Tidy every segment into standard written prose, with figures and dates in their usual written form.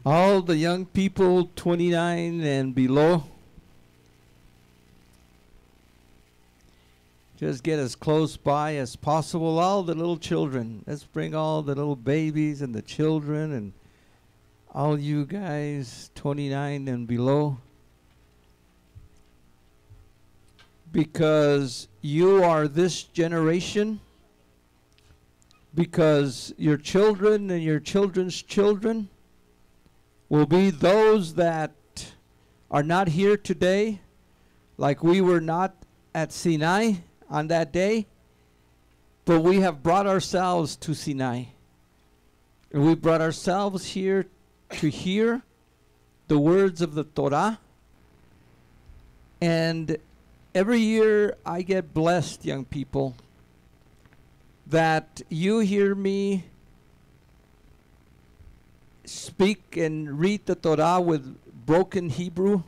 All the young people 29 and below, just get as close by as possible. All the little children, let's bring all the little babies and the children and all you guys 29 and below, because you are this generation, because your children and your children's children will be those that are not here today, like we were not at Sinai on that day, but we have brought ourselves to Sinai. And we brought ourselves here to hear the words of the Torah. And every year I get blessed, young people, that you hear me speak and read the Torah with broken Hebrew,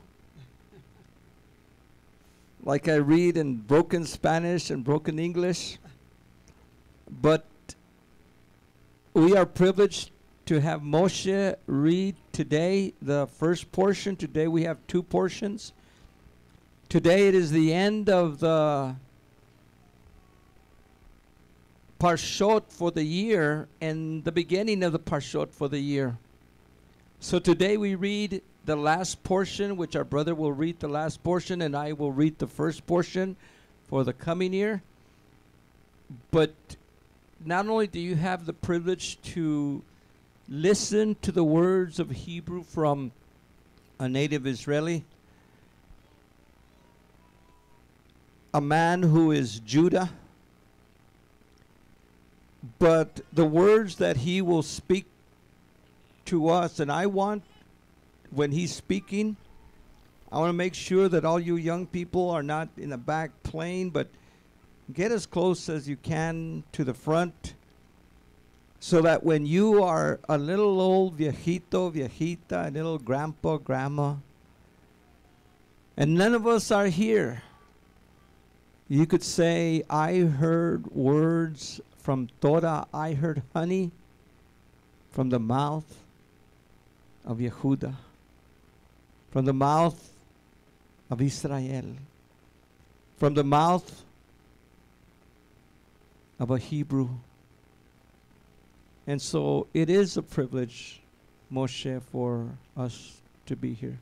like I read in broken Spanish and broken English. But we are privileged to have Moshe read today the first portion. Today we have two portions. Today it is the end of the Parshot for the year and the beginning of the Parshot for the year. So today we read the last portion, which our brother will read the last portion, and I will read the first portion for the coming year. But not only do you have the privilege to listen to the words of Hebrew from a native Israeli, a man who is Judah, but the words that he will speak to us, and I want, when he's speaking, I want to make sure that all you young people are not in the back playing, but get as close as you can to the front, so that when you are a little old viejito, viejita, a little grandpa, grandma, and none of us are here, you could say, I heard words from Torah, I heard honey from the mouth of Yehuda, from the mouth of Israel, from the mouth of a Hebrew. And so it is a privilege, Moshe, for us to be here.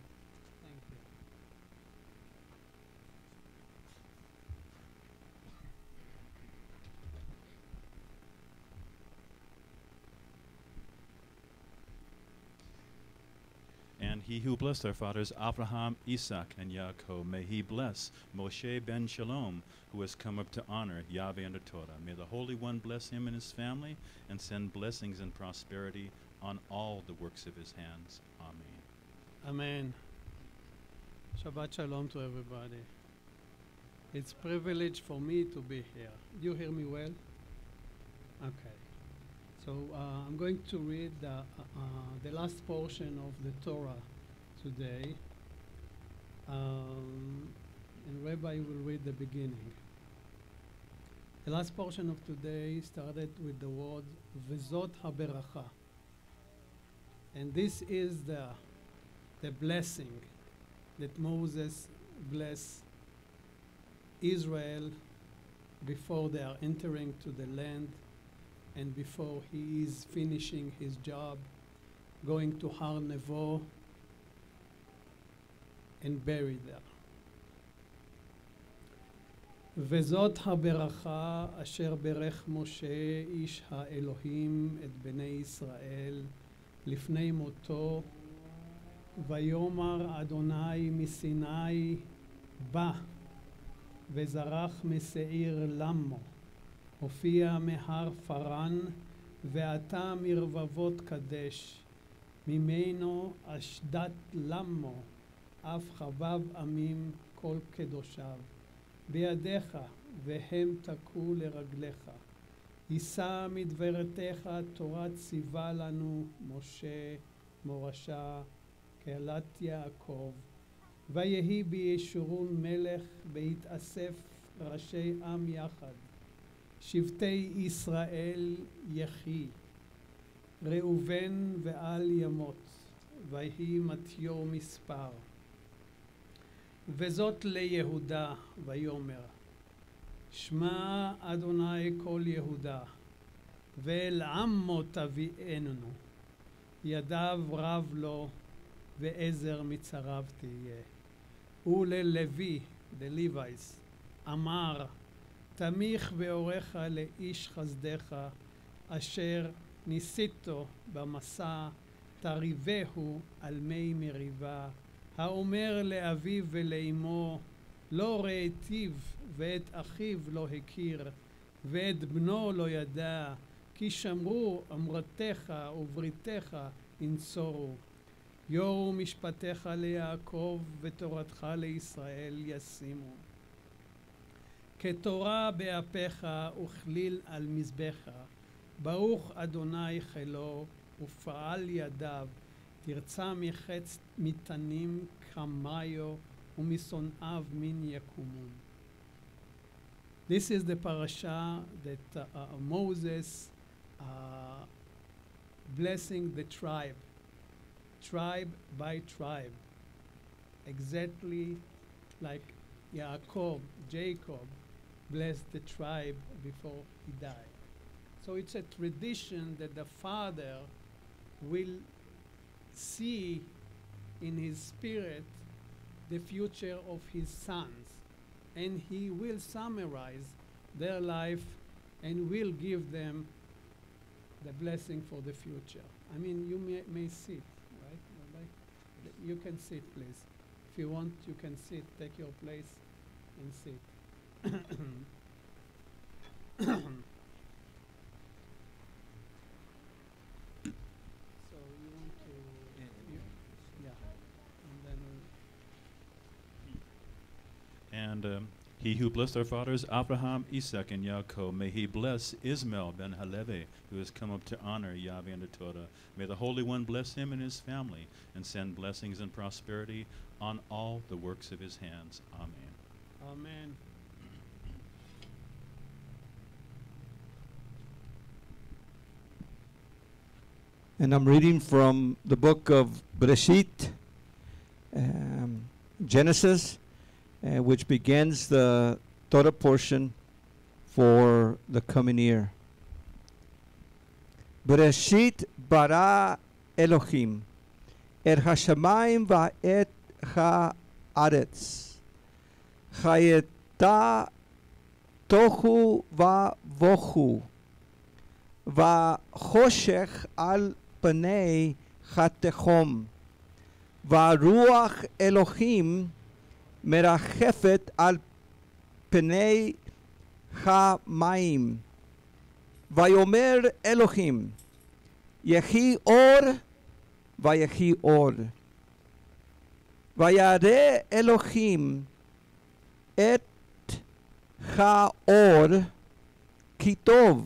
And he who blessed our fathers, Abraham, Isaac, and Yaakov, may he bless Moshe ben Shalom, who has come up to honor Yahweh and the Torah. May the Holy One bless him and his family, and send blessings and prosperity on all the works of his hands. Amen. Amen. Shabbat Shalom to everybody. It's a privilege for me to be here. Do you hear me well? Okay. So I'm going to read the last portion of the Torah today, and Rabbi will read the beginning. The last portion of today started with the word Vezot HaBeracha, and this is the blessing that Moses blessed Israel before they are entering to the land, and before he is finishing his job, going to Har Nevo and buried there. וזאת הברכה אשר ברך משה איש האלוהים את בני ישראל לפני מותו, ויאמר אדוני מסיני בא וזרח משעיר למו, הופיע מהר פרן, ואתה מרבבות קדש, ממנו אשדת למו, אף חבב עמים כל קדושיו. בידיך והם תקעו לרגליך. יישא מדברתך תורת ציווה לנו משה מורשה קהלת יעקב. ויהי בישורון מלך בהתאסף ראשי עם יחד. שבטי ישראל יחי, ראובן ועל ימות, ויהי מתיו מספר. וזאת ליהודה, ויאמר, שמע אדוני כל יהודה, ואל עמו תביאנו, ידיו רב לו, ועזר מצריו תהיה. וללוי, the Levites, אמר, תמיך באורך לאיש חסדך, אשר ניסיתו במסע, תריבהו על מי מריבה, האומר לאביו ולאמו, לא ראיתיו, ואת אחיו לא הכיר, ואת בנו לא ידע, כי שמרו אמרתך ובריתך ינצורו. יורו משפטיך ליעקב ותורתך לישראל ישימו. כתורה באפיך וכליל על מזבחה, ברוך אדוני חילו ופעל ידיו, תרצה מחץ מתנים כמיו ומשונאיו מן יקומון. This is the parasha that Moses blessing the tribe by tribe, exactly like Jacob blessed the tribe before he died. So it's a tradition that the father will see in his spirit the future of his sons, and he will summarize their life and will give them the blessing for the future. I mean, you may sit, right? You can sit, please. If you want, you can sit, take your place and sit. So you want to, yeah, and then And he who blessed our fathers, Abraham, Isaac, and Yaakov, may he bless Ismail ben Halevi, who has come up to honor Yahweh and the Torah. May the Holy One bless him and his family, and send blessings and prosperity on all the works of his hands. Amen. Amen. And I'm reading from the book of Bereshit, Genesis, which begins the Torah portion for the coming year. Bereshit bara Elohim et hashamayim va'et haaretz chayeta tohu va'vohu va'choshech al panei hatechom va'ruach Elohim merachefet al panei hamayim vayomer Elohim yehi or vayehi or vayare Elohim et haor kitov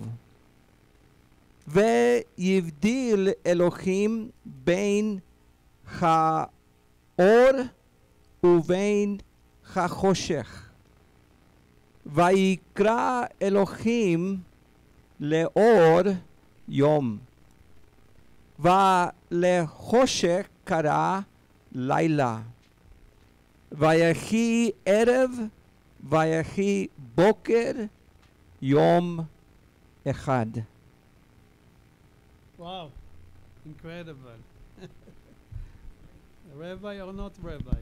ויבדיל אלוהים בין האור ובין החושך. ויקרא אלוהים לאור יום, ולחושך קרא לילה. ויהי ערב ויהי בוקר יום אחד. wow, incredible. Rabbi or not Rabbi?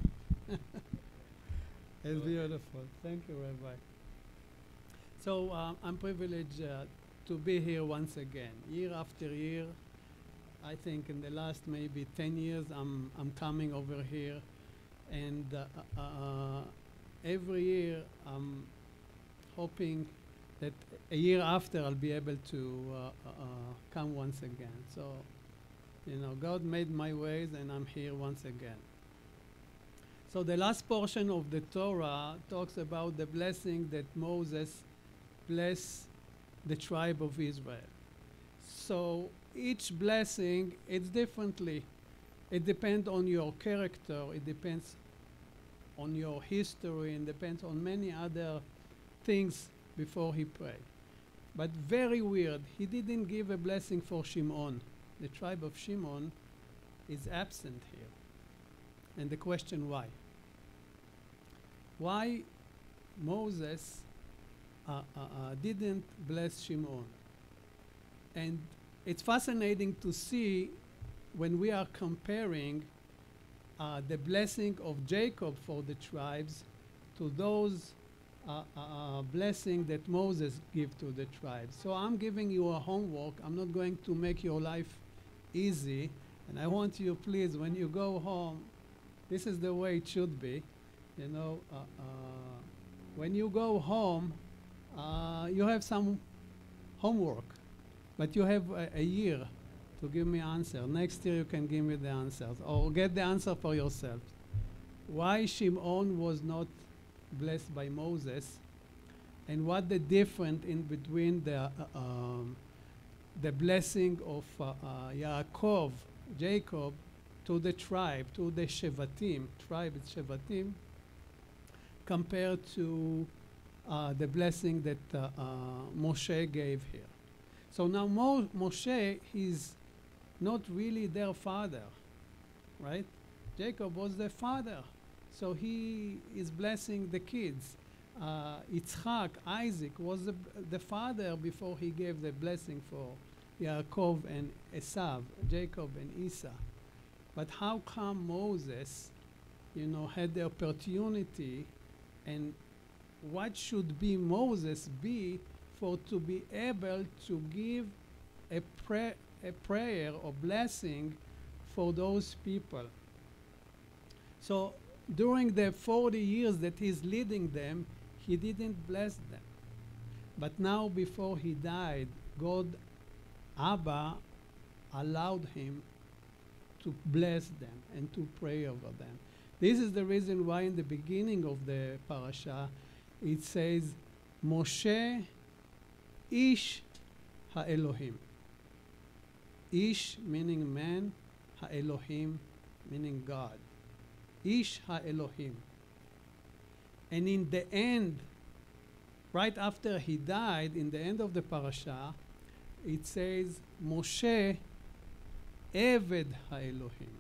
It's beautiful. Thank you, Rabbi. So I'm privileged to be here once again, year after year. I think in the last maybe 10 years, I'm coming over here, and every year I'm hoping that a year after I'll be able to come once again. So, you know, God made my ways, and I'm here once again. So the last portion of the Torah talks about the blessing that Moses blessed the tribe of Israel. So each blessing, it's differently. It depends on your character, it depends on your history, and depends on many other things before he prayed. But very weird, he didn't give a blessing for Shimon. The tribe of Shimon, is absent here. And the question why? Why Moses didn't bless Shimon? And it's fascinating to see when we are comparing the blessing of Jacob for the tribes to those blessing that Moses gave to the tribes. So I'm giving you a homework. I'm not going to make your life easy. And I want you, please, when you go home, this is the way it should be. You know, when you go home, you have some homework, but you have a year to give me answer. Next year you can give me the answers, or get the answer for yourself. Why Shimon was not blessed by Moses, and what the difference in between the blessing of Yaakov, Jacob, to the tribe, to the Shevatim, tribe is Shevatim, compared to the blessing that Moshe gave here. So now Moshe is not really their father, right? Jacob was the father, so he is blessing the kids. Yitzchak, Isaac, was the father before he gave the blessing for Yaakov and Esav, Jacob and Esau. But how come Moses, you know, had the opportunity, and what should be Moses be for to be able to give a prayer or blessing for those people? So during the 40 years that he's leading them, he didn't bless them. But now before he died, God, Abba, allowed him to bless them and to pray over them. This is the reason why in the beginning of the parasha it says, Moshe Ish HaElohim. Ish meaning man, HaElohim meaning God. Ish HaElohim. And in the end, right after he died, in the end of the parasha, it says, Moshe Eved HaElohim.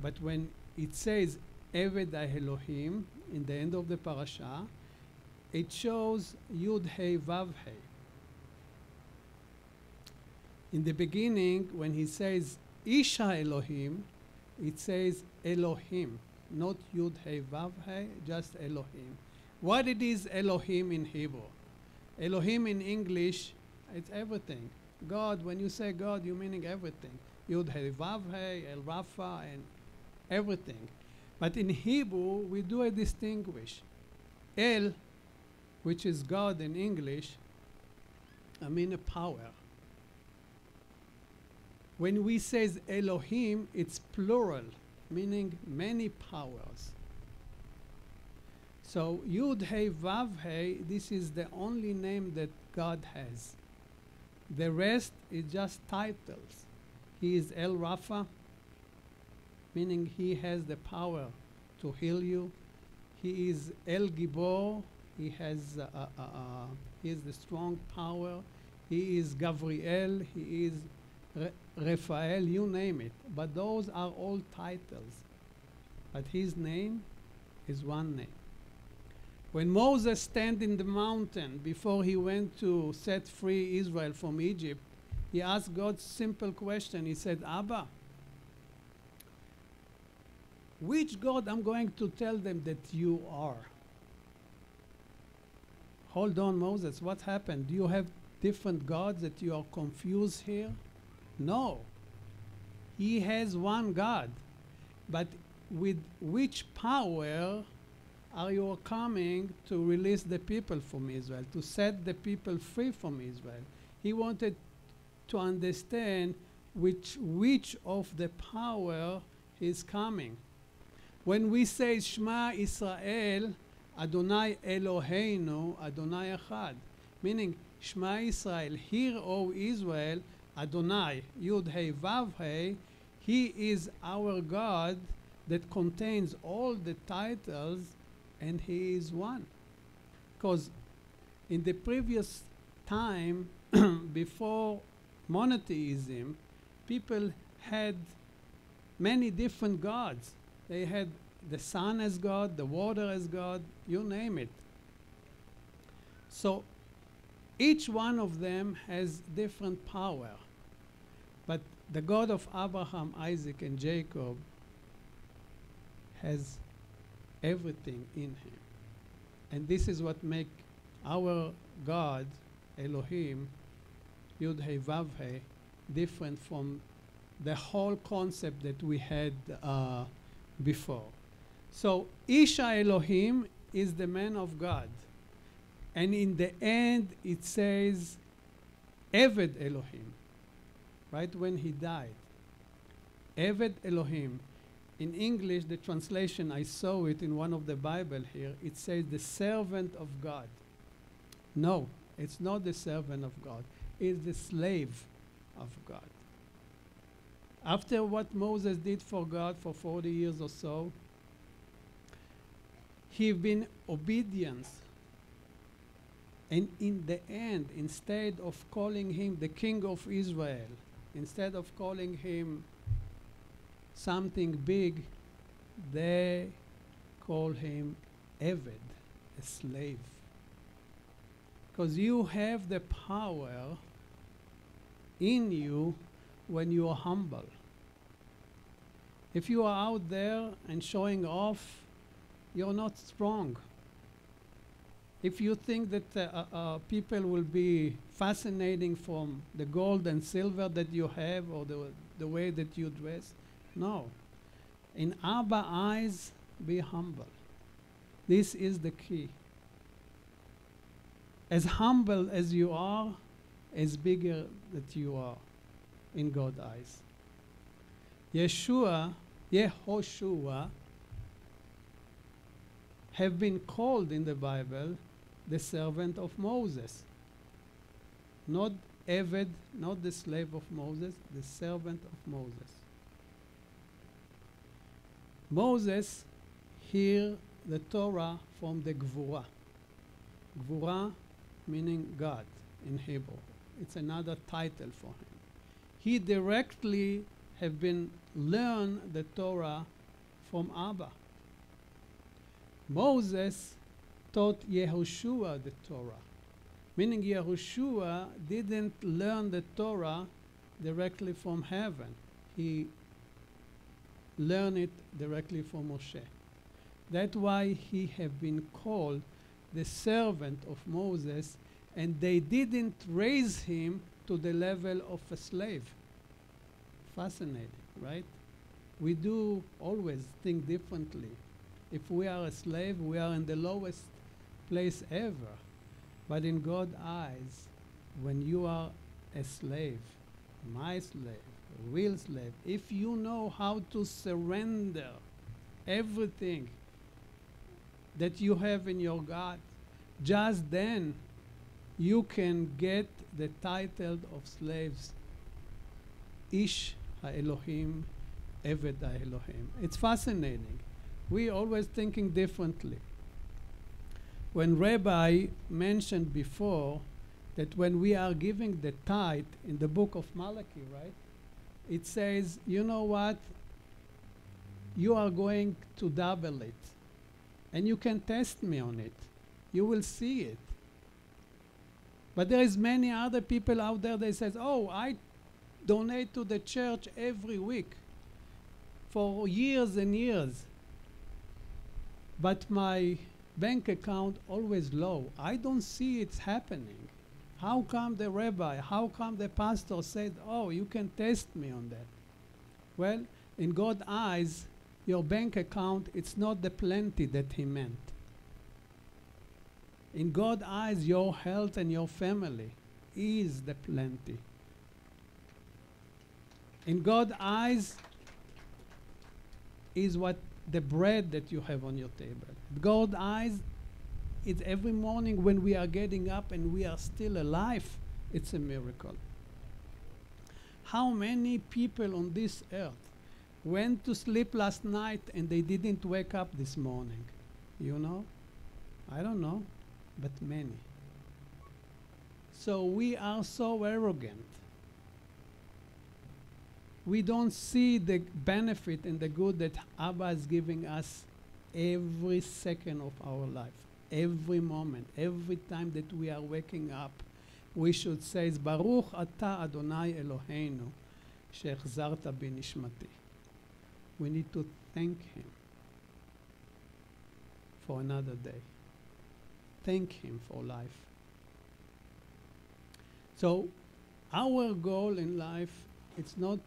But when it says Eved HaElohim in the end of the parasha, it shows Yud Hei Vav Hei. In the beginning, when he says Ish HaElohim, it says Elohim, not Yud Hei Vav Hei, just Elohim. What it is Elohim in Hebrew? Elohim in English, it's everything. God, when you say God, you're meaning everything. Yud Hei Vav Hei, El Rafa, and everything. But in Hebrew, we do a distinguish. El, which is God in English, I mean a power. When we say Elohim, it's plural, meaning many powers. So Yud Hei Vav Hei, this is the only name that God has. The rest is just titles. He is El Rafa, meaning he has the power to heal you. He is El Gibor, he has the strong power. He is Gabriel, he is Raphael, you name it. But those are all titles. But his name is one name. When Moses stand in the mountain before he went to set free Israel from Egypt, he asked God simple question. He said, Abba, which God I'm going to tell them that you are? Hold on, Moses, what happened? Do you have different gods that you are confused here? No. He has one God. But with which power are you coming to release the people from Israel, to set the people free from Israel? He wanted to understand which of the power is coming. When we say Shema Israel, Adonai Eloheinu, Adonai Echad, meaning Shema Israel, hear, O Israel, Adonai, Yud Hei Vav Hei, he is our God that contains all the titles, and he is one. Because in the previous time, before monotheism, people had many different gods. They had the sun as God, the water as God, you name it. So each one of them has different power. But the God of Abraham, Isaac, and Jacob has everything in him. And this is what makes our God, Elohim, Yud He Vav He, different from the whole concept that we had before. So Isha Elohim is the man of God. And in the end, it says Eved Elohim, right when he died. Eved Elohim. In English, the translation, I saw it in one of the Bible here, it says the servant of God. No, it's not the servant of God. It's the slave of God. After what Moses did for God for 40 years or so, he been obedient. And in the end, instead of calling him the king of Israel, instead of calling him something big, they call him Eved, a slave. Because you have the power in you when you are humble. If you are out there and showing off, you're not strong. If you think that people will be fascinating from the gold and silver that you have or the way that you dress, no. In Abba's eyes, be humble. This is the key. As humble as you are, as bigger that you are in God's eyes. Yehoshua have been called in the Bible the servant of Moses. Not Eved, not the slave of Moses, the servant of Moses. Moses hear the Torah from the Gvura. Gvura meaning God in Hebrew. It's another title for him. He directly have been learn the Torah from Abba. Moses taught Yehoshua the Torah, meaning Yehoshua didn't learn the Torah directly from heaven. He learned it directly from Moshe. That's why he have been called the servant of Moses, and they didn't raise him to the level of a slave. Fascinating, right? We do always think differently. If we are a slave, we are in the lowest place ever. But in God's eyes, when you are a slave, my slave, a real slave, if you know how to surrender everything that you have in your God, just then you can get the title of slaves, Ish HaElohim, Eved HaElohim. It's fascinating. We always thinking differently. When Rabbi mentioned before that when we are giving the tithe in the book of Malachi, right? It says, you know what? You are going to double it. And you can test me on it. You will see it. But there is many other people out there that says, oh, I donate to the church every week for years and years. But my bank account always low. I don't see it's happening. How come the rabbi, how come the pastor said, oh, you can test me on that? Well, in God's eyes, your bank account, it's not the plenty that he meant. In God's eyes, your health and your family is the plenty. In God's eyes is what the bread that you have on your table. God's eyes, it's every morning when we are getting up and we are still alive, it's a miracle. How many people on this earth went to sleep last night and they didn't wake up this morning? You know? I don't know, but many. So we are so arrogant. we don't see the benefit and the good that Abba is giving us every second of our life, every moment, every time that we are waking up. We should say, Baruch Ata Adonai Eloheinu, she'achzarta bi nishmati. We need to thank him for another day. Thank him for life. So our goal in life, it's not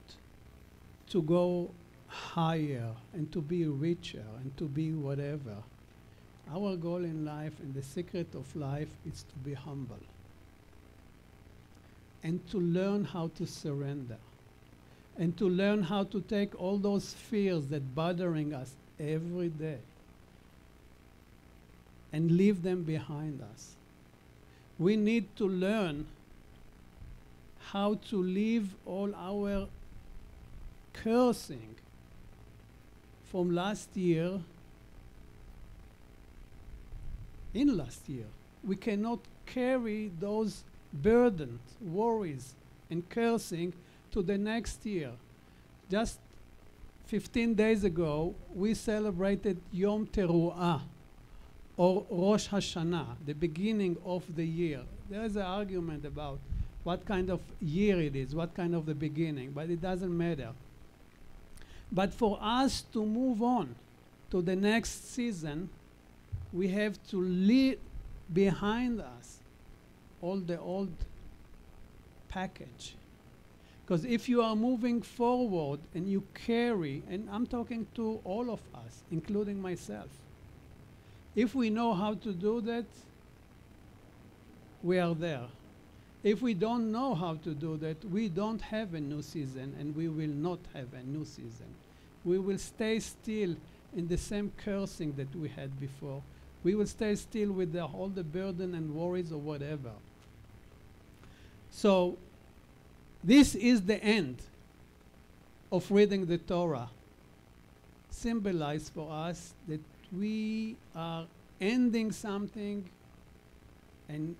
to go higher and to be richer and to be whatever. Our goal in life and the secret of life is to be humble and to learn how to surrender and to learn how to take all those fears that bothering us every day and leave them behind us. We need to learn how to leave all our cursing from last year in last year. We cannot carry those burdens, worries, and cursing to the next year. Just 15 days ago, we celebrated Yom Teruah, or Rosh Hashanah, the beginning of the year. There is an argument about what kind of year it is, what kind of the beginning, but it doesn't matter. But for us to move on to the next season, we have to leave behind us all the old package. Because if you are moving forward and you carry, and I'm talking to all of us, including myself, if we know how to do that, we are there. If we don't know how to do that, we don't have a new season, and we will not have a new season. We will stay still in the same cursing that we had before. We will stay still with all the burden and worries or whatever. So this is the end of reading the Torah. Symbolize for us that we are ending something and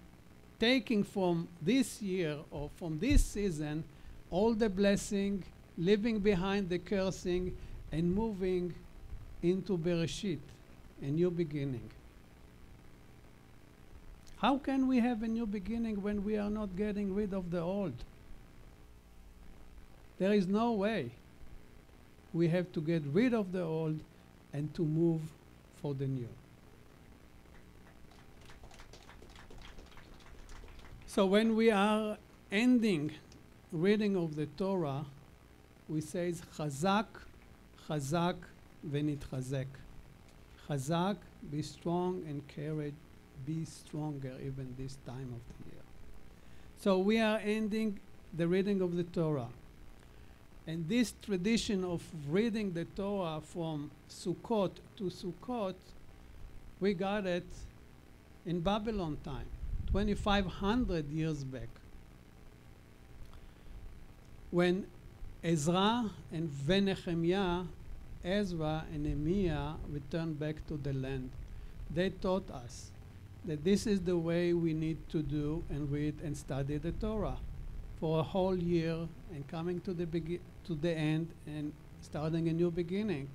taking from this year or from this season all the blessing, leaving behind the cursing, and moving into Bereshit, a new beginning. How can we have a new beginning when we are not getting rid of the old? There is no way. We have to get rid of the old and to move for the new. So when we are ending reading of the Torah, we say Chazak, Chazak, v'nitchazek. Chazak, be strong, and courage, be stronger even this time of the year. So we are ending the reading of the Torah. And this tradition of reading the Torah from Sukkot to Sukkot, we got it in Babylon time, 2,500 years back, when Ezra and Nehemiah, Ezra and Nehemiah returned back to the land. They taught us that this is the way we need to do and read and study the Torah for a whole year and coming to the end and starting a new beginning.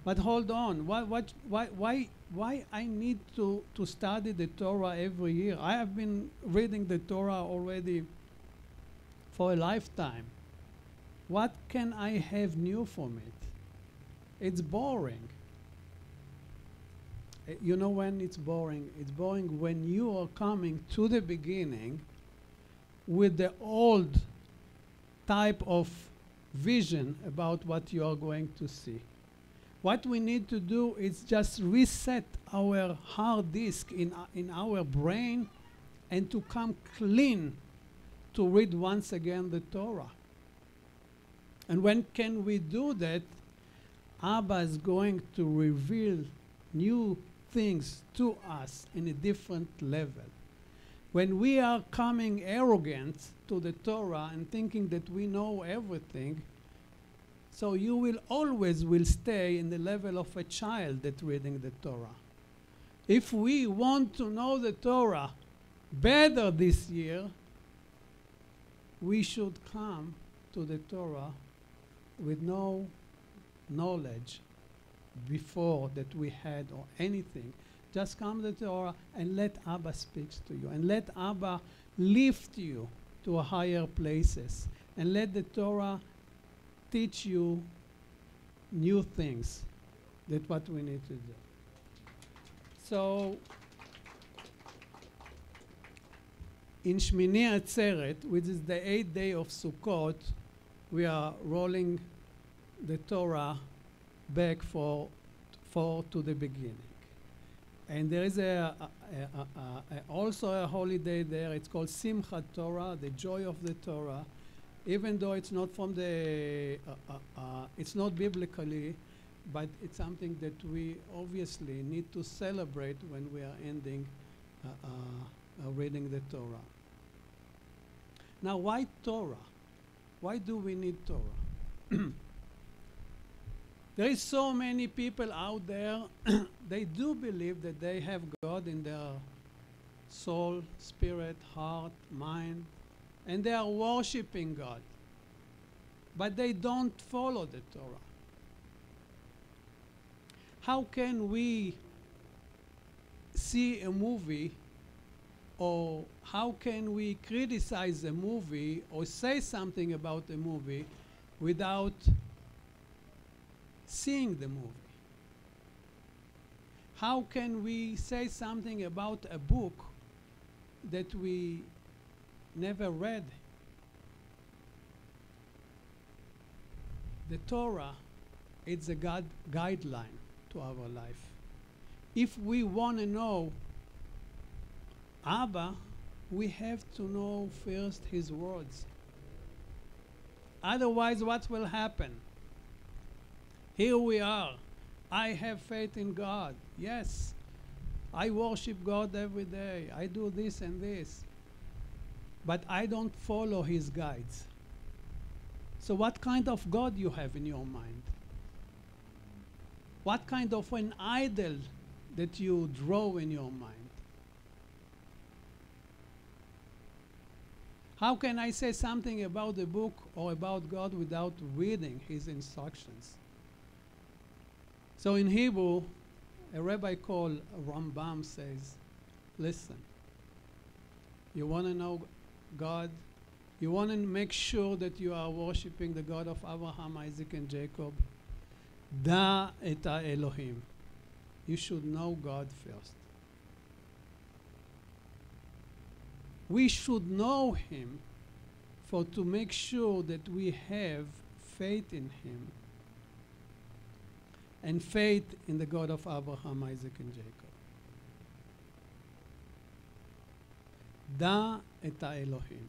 But hold on, why I need to study the Torah every year? I have been reading the Torah already for a lifetime. What can I have new from it? It's boring. You know when it's boring? It's boring when you are coming to the beginning with the old type of vision about what you are going to see. What we need to do is just reset our hard disk in our brain and to come clean to read once again the Torah. And when can we do that? Abba is going to reveal new things to us in a different level. When we are coming arrogant to the Torah and thinking that we know everything, so you will always stay in the level of a child that's reading the Torah. If we want to know the Torah better this year, we should come to the Torah with no knowledge before that we had or anything, just come to the Torah and let Abba speak to you, and let Abba lift you to higher places, and let the Torah teach you new things. That's what we need to do. So in Shmini Atzeret, which is the 8th day of Sukkot, we are rolling the Torah back to the beginning. And there is also a holiday there. It's called Simchat Torah, the joy of the Torah, even though it's not from the, it's not biblically, but it's something that we obviously need to celebrate when we are ending reading the Torah. Now, why Torah? Why do we need Torah? There is so many people out there, they do believe that they have God in their soul, spirit, heart, mind, and they are worshiping God. But they don't follow the Torah. How can we see a movie, or how can we criticize a movie or say something about a movie without seeing the movie? How can we say something about a book that we never read? The Torah is a guideline to our life. If we want to know Abba, we have to know first his words. Otherwise, what will happen? Here we are. I have faith in God. Yes, I worship God every day. I do this and this. But I don't follow his guides. So what kind of God you have in your mind? What kind of an idol that you draw in your mind? How can I say something about the book or about God without reading his instructions? So in Hebrew, a rabbi called Rambam says, listen, you want to know God? You want to make sure that you are worshiping the God of Abraham, Isaac, and Jacob? Da et Elohim. You should know God first. We should know him to make sure that we have faith in him and faith in the God of Abraham, Isaac, and Jacob. Da et Elohim.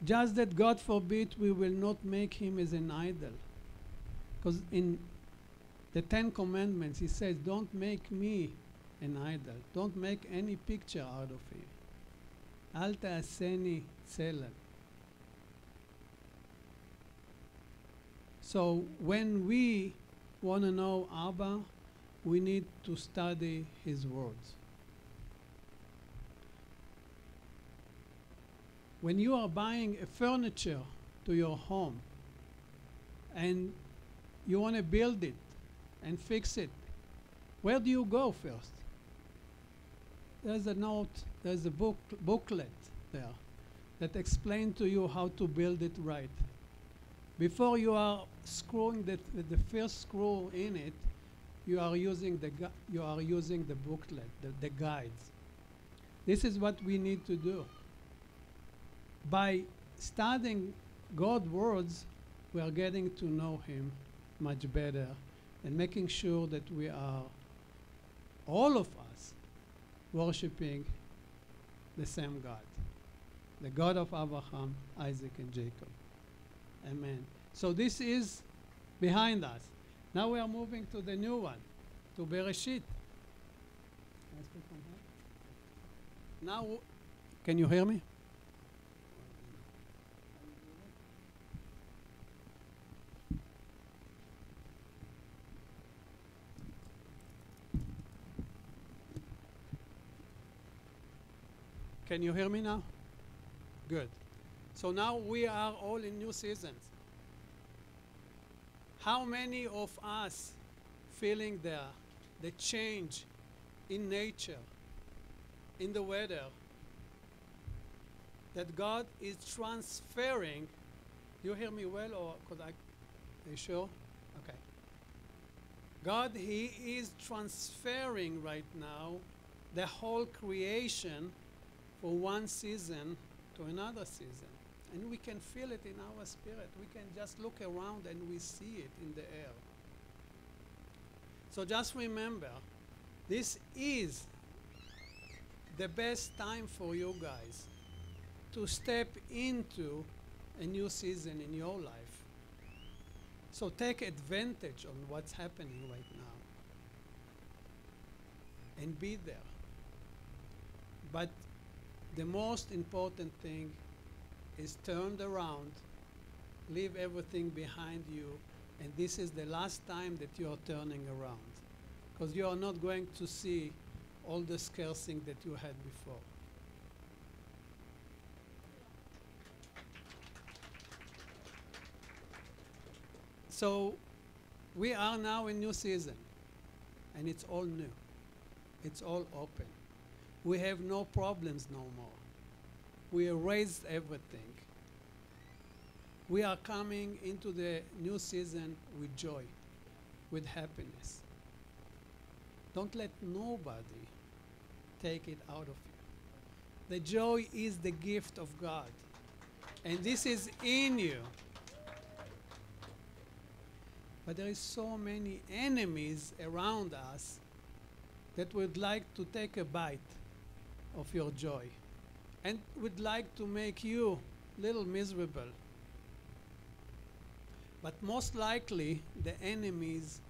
Just that, God forbid, we will not make him as an idol. Because in the 10 Commandments, he says, don't make me an idol. Don't make any picture out of it. Al ta'aseni tzelem. So when we want to know Abba, we need to study his words. When you are buying a furniture to your home and you want to build it and fix it, where do you go first? There's a note, there's a booklet there that explains to you how to build it right. Before you are screwing the first screw in it, you are using the booklet, the guides. This is what we need to do. By studying God's words, we are getting to know him much better and making sure that we are, all of us, worshiping the same God, the God of Abraham, Isaac, and Jacob. Amen. So this is behind us. Now we are moving to the new one, to Bereshit. Now, can you hear me? Can you hear me now? Good. So now we are all in new seasons. How many of us feeling the change in nature, in the weather, that God is transferring? You hear me well, or are you sure? Okay. God, He is transferring right now the whole creation for one season to another season. And we can feel it in our spirit. We can just look around and we see it in the air. So just remember, this is the best time for you guys to step into a new season in your life. So take advantage of what's happening right now and be there. But the most important thing is turn around, leave everything behind you, and this is the last time that you are turning around, because you are not going to see all the scarce things that you had before. So we are now in new season, and it's all new. It's all open. We have no problems no more. We erased everything. We are coming into the new season with joy, with happiness. Don't let nobody take it out of you. The joy is the gift of God, and this is in you. But there is so many enemies around us that would like to take a bite of your joy and would like to make you a little miserable. But most likely, the enemies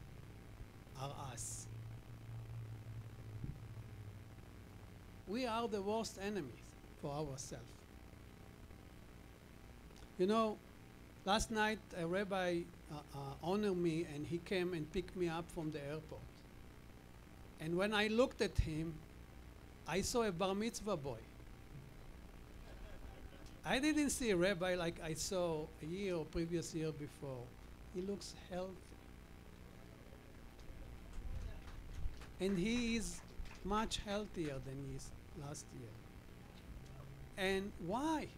are us. We are the worst enemies for ourselves. You know, last night a rabbi honored me, and he came and picked me up from the airport. And when I looked at him, I saw a bar mitzvah boy. I didn't see a rabbi like I saw a year or previous year before. He looks healthy. And he is much healthier than he is last year. And why?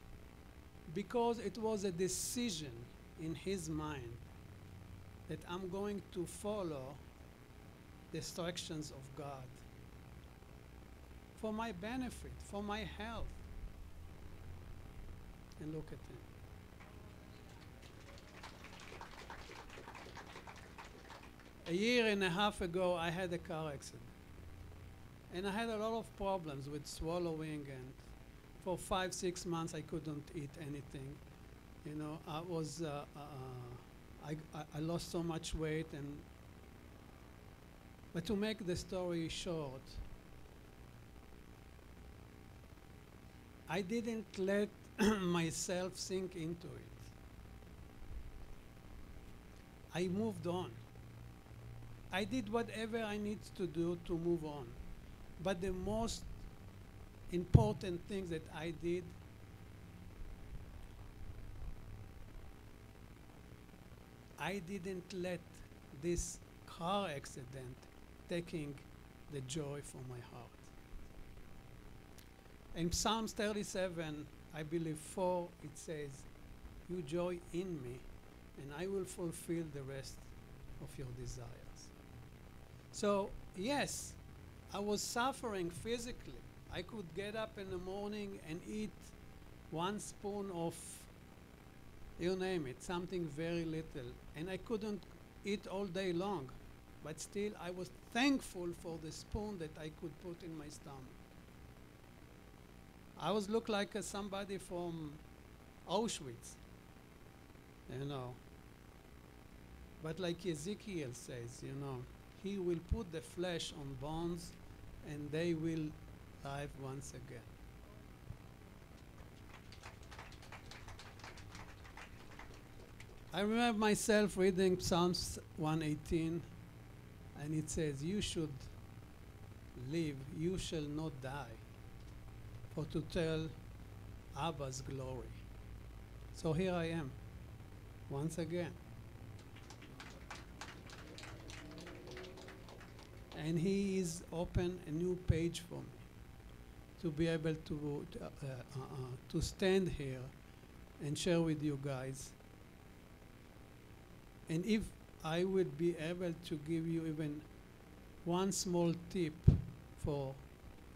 Because it was a decision in his mind that I'm going to follow the instructions of God for my benefit, for my health. And look at him. A year and a half ago, I had a car accident. And I had a lot of problems with swallowing, and for 5-6 months I couldn't eat anything. You know, I lost so much weight, but to make the story short, I didn't let myself sink into it. I moved on. I did whatever I need to do to move on. But the most important thing that I did, I didn't let this car accident taking the joy from my heart. In Psalms 37, I believe 4, it says, "You joy in me, and I will fulfill the rest of your desires." So, yes, I was suffering physically. I could get up in the morning and eat 1 spoon of, you name it, something very little. And I couldn't eat all day long. But still, I was thankful for the spoon that I could put in my stomach. I was look like somebody from Auschwitz, you know. But like Ezekiel says, you know, he will put the flesh on bones and they will live once again. I remember myself reading Psalms 118, and it says, "You should live, you shall not die, for to tell Abba's glory." So here I am, once again. And he is open a new page for me to be able to stand here and share with you guys. And if I would be able to give you even one small tip for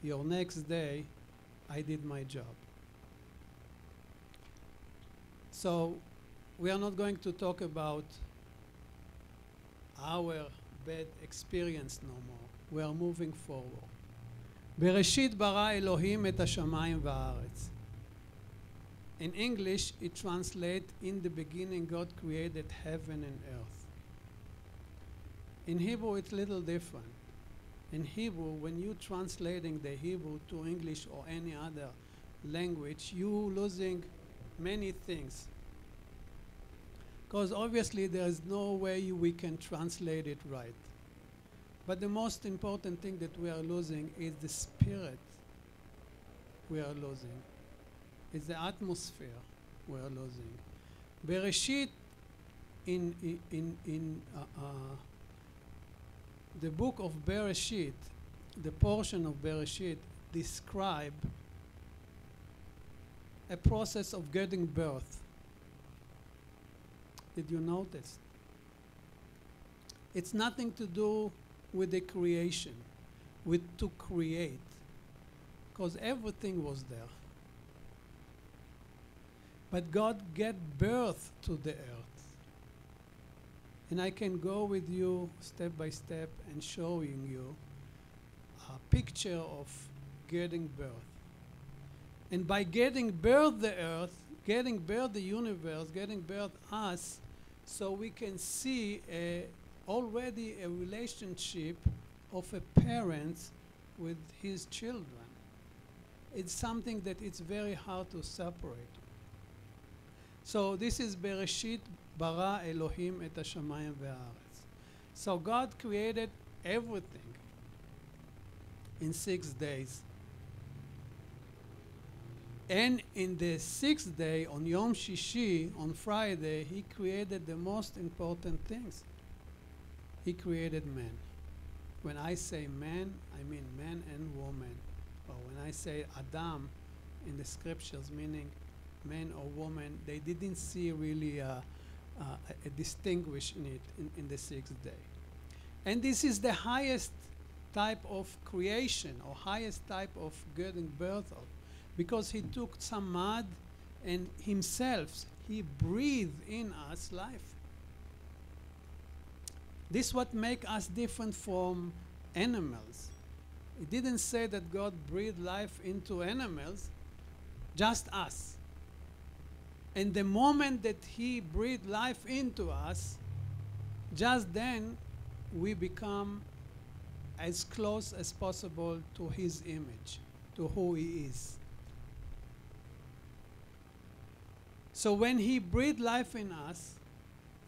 your next day, I did my job. So we are not going to talk about our bad experience no more. We are moving forward. בראשית ברא אלוהים את השמיים והארץ. In English, it translates, in the beginning God created heaven and earth. In Hebrew, it's a little different. In Hebrew, when you're translating the Hebrew to English or any other language, you're losing many things. Because obviously there is no way we can translate it right. But the most important thing that we are losing is the spirit we are losing. It's the atmosphere we are losing. Bereshit in the book of Bereshit, the portion of Bereshit describe a process of getting birth. Did you notice? It's nothing to do with the creation, with to create, because everything was there. But God gave birth to the earth. And I can go with you step by step and showing you a picture of getting birth. And by getting birth the earth, getting birth the universe, getting birth us, so we can see already a relationship of a parent with his children. It's something that it's very hard to separate. So this is Bereshit bara Elohim et hashamayim ve'aretz. So God created everything in 6 days. And in the 6th day, on Yom Shishi, on Friday, he created the most important things. He created man. When I say man, I mean man and woman. Or when I say Adam in the scriptures, meaning man or woman, they didn't see really a distinguish in it in the 6th day. And this is the highest type of creation, or highest type of getting birth of, because he took some mud and himself, he breathed in us life. This is what makes us different from animals. It didn't say that God breathed life into animals, just us. And the moment that he breathed life into us, just then we become as close as possible to his image, to who he is. So when he breathed life in us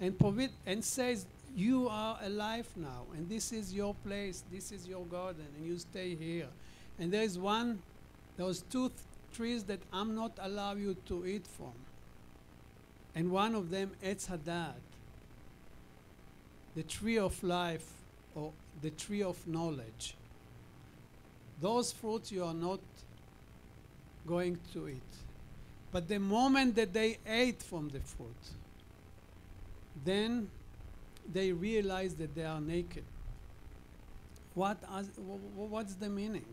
and says, you are alive now, and this is your place, this is your garden, and you stay here. And there is those two trees that I'm not allow you to eat from. And one of them, Etz Hadat, the tree of life, or the tree of knowledge. Those fruits you are not going to eat. But the moment that they ate from the fruit, then they realized that they are naked. What's the meaning?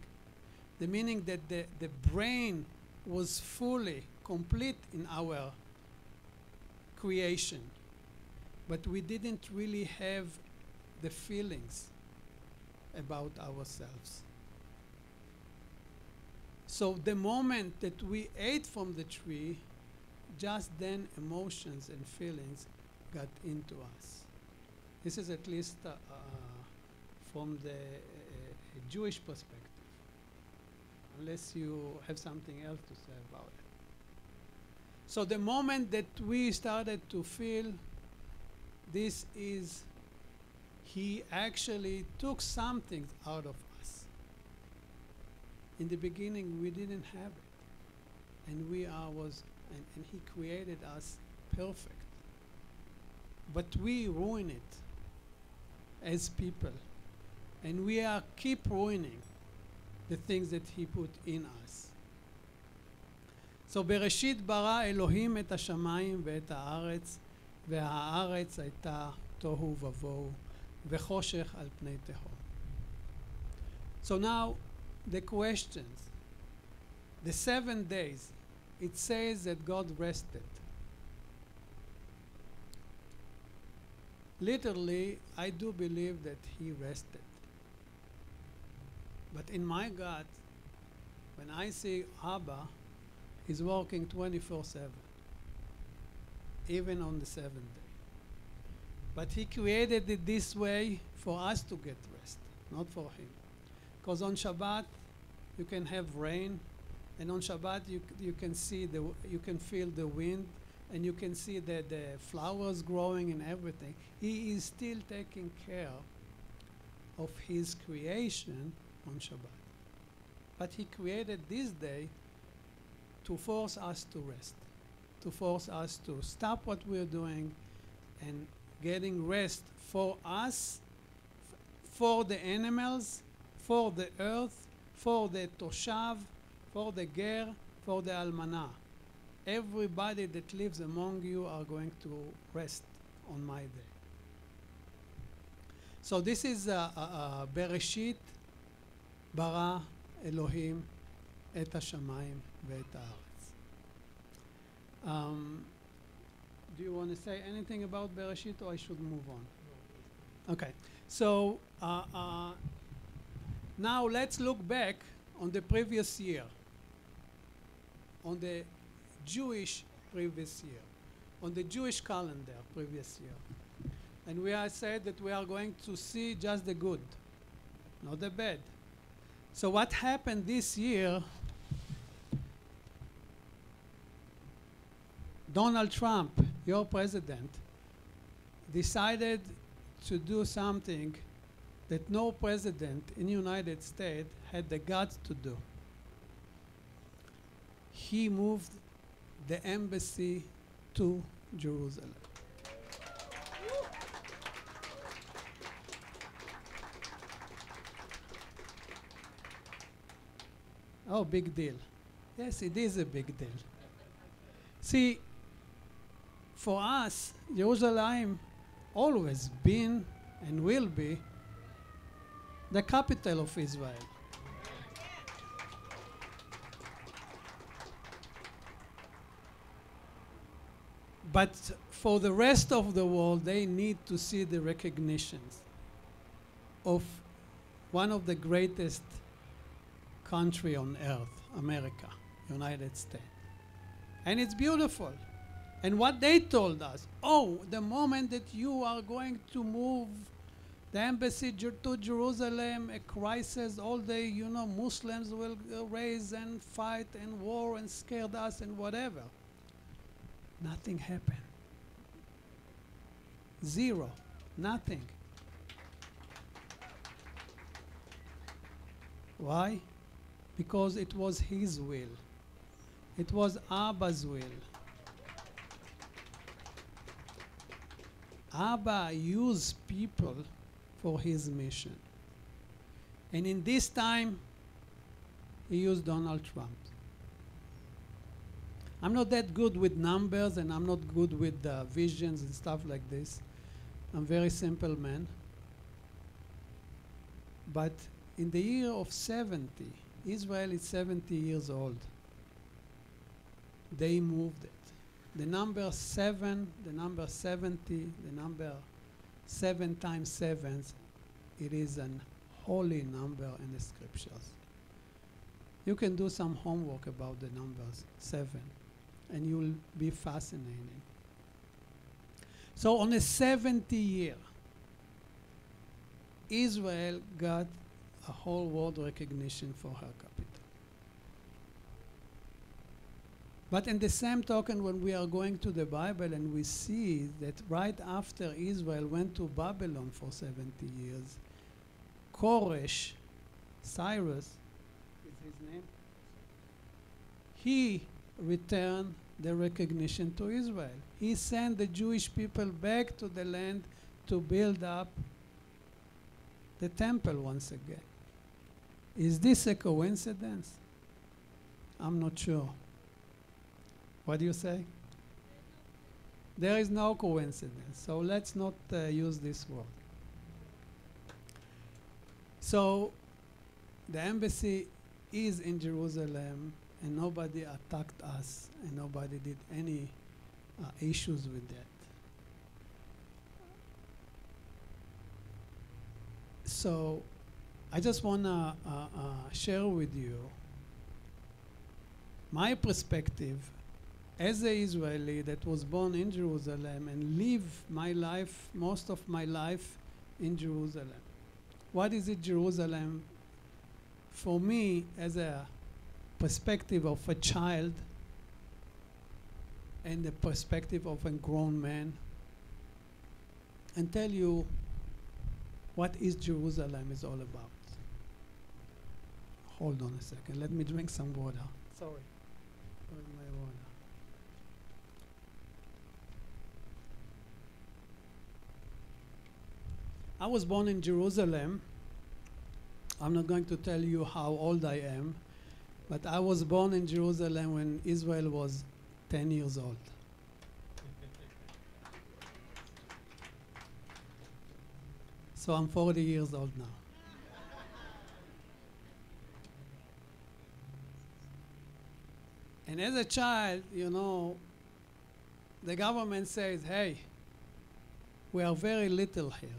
The meaning that the brain was fully complete in our creation, but we didn't really have the feelings about ourselves. So the moment that we ate from the tree, just then emotions and feelings got into us. This is at least from the Jewish perspective, unless you have something else to say about it. So the moment that we started to feel this is, he actually took something out of us. In the beginning, we didn't have it. And we was and he created us perfect. But we ruin it as people. And we are keep ruining the things that he put in us. So בראשית ברא אלוהים את השמיים ואת הארץ, והארץ הייתה תוהו ובוהו, וחושך על פני תהום. So now the questions. The 7 days, it says that God rested. Literally, I do believe that he rested. But in my gut, when I see Abba, he's working 24/7, even on the 7th day. But he created it this way for us to get rest, not for him. Because on Shabbat, you can have rain, and on Shabbat you can see you can feel the wind, and you can see the flowers growing and everything. He is still taking care of his creation on Shabbat. But he created this day to force us to rest, to force us to stop what we're doing and getting rest for us, for the animals, for the earth, for the toshav, for the ger, for the almanah. Everybody that lives among you are going to rest on my day. So this is Bereshit bara Elohim et hashamayim ve'et haaretz. Do you want to say anything about Bereshit, or I should move on? Okay. So now let's look back on the previous year, on the Jewish previous year, on the Jewish calendar previous year. And we are said that we are going to see just the good, not the bad. So what happened this year, Donald Trump, your president, decided to do something that no president in the United States had the guts to do. He moved the embassy to Jerusalem. Oh, big deal. Yes, it is a big deal. See, for us, Jerusalem always been and will be the capital of Israel. But for the rest of the world, they need to see the recognitions of one of the greatest country on earth, America, United States. And it's beautiful. And what they told us, oh, the moment that you are going to move the embassy to Jerusalem, a crisis, all the, Muslims will raise and fight and war and scared us and whatever. Nothing happened. Zero. Nothing. Why? Because it was his will. It was Abba's will. Abba used people for his mission. And in this time, he used Donald Trump. I'm not that good with numbers, and I'm not good with visions and stuff like this. I'm a very simple man. But in the year of 70, Israel is 70 years old. They moved it. The number 7, the number 70, the number 7 times 7, it is an holy number in the scriptures. You can do some homework about the numbers 7, and you'll be fascinated. So on a 70 year, Israel got a whole world recognition for her capital. But in the same token, when we are going to the Bible and we see that right after Israel went to Babylon for 70 years, Koresh, Cyrus is his name, he returned the recognition to Israel. He sent the Jewish people back to the land to build up the temple once again. Is this a coincidence? I'm not sure. What do you say? There is no coincidence, so let's not use this word. So the embassy is in Jerusalem, and nobody attacked us, and nobody did any issues with that. So I just want to share with you my perspective as an Israeli that was born in Jerusalem and live my life, most of my life in Jerusalem. What is it, Jerusalem? For me, as a perspective of a child and the perspective of a grown man, and tell you what is Jerusalem is all about. Hold on a second. Let me drink some water. Sorry. Where's my water? I was born in Jerusalem. I'm not going to tell you how old I am, but I was born in Jerusalem when Israel was 10 years old. So I'm 40 years old now. And as a child, you know, the government says, hey, we are very little here,